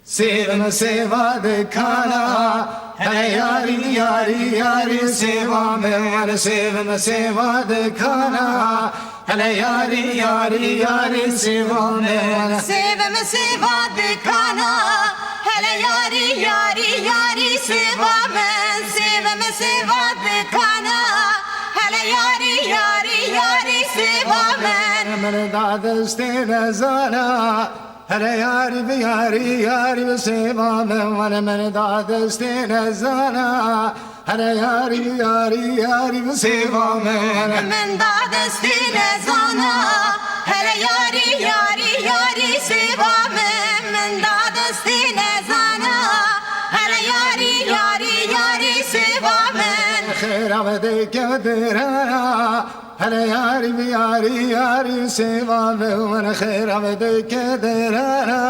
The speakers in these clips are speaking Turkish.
Sevme sevadı kana, hele yari yari yari sevame var. Sevme sevadı kana, hele yari yari yari sevame var. Sevme sevadı kana, hele yari yari yari sevame. Sevme sevadı kana, hele yari yari yari sevame. Emre dadestine zana, hele yari bi yari yari sevame var. Emre dadestine zana, hele yari yari yari sevame var. Men dadestine zana, hele yari yari yari sevame. Men dadestine zana, hele yari yari yari sevame. Khiravet kedirana, hele yari bi yari yari sevame var. Khiravet kedirana,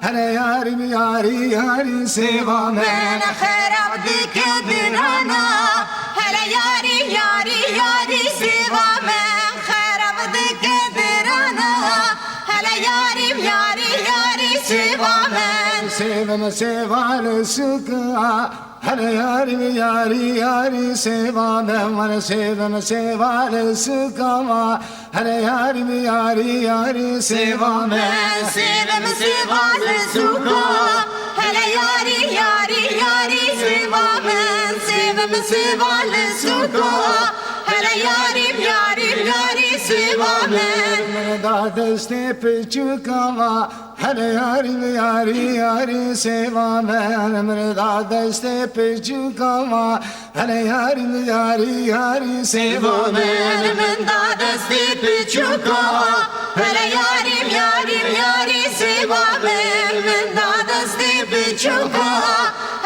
hele yari bi yari yari sevame. Men khirabdik dirana, hele yari yari yari sevame. Khirabdik dirana, hele yari yari yari sevame. Sevme seval suka, hele yari bi yari yari sevame var. Sevme seval suka, hele yari bi yari yari sevame. Sevme seval suka, hele yari yari yari sevame. Sevme seval suka, hele yari yari yari sevame. Dadeste pichukama, hele yari yari yari sevame. Emre dadeste pichukama, hele yari yari yari sevame. Men dadesti pichuka, hele yari yari yari sevame. Men dadesti pichuka,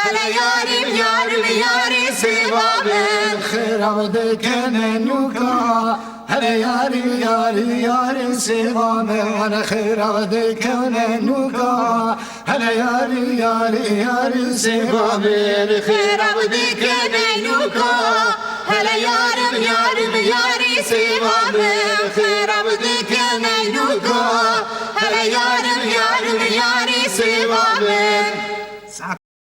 hele yari yari yari sevame. Khiravet kenenuka, hele yari yari yari sevame var. Khiravet kenenuka, hele yari yari yari sevame. Khirabdik neynuka, hele yarim yarim yari sevame. Khirabdik neynuka, hele yarim yarim yari sevame.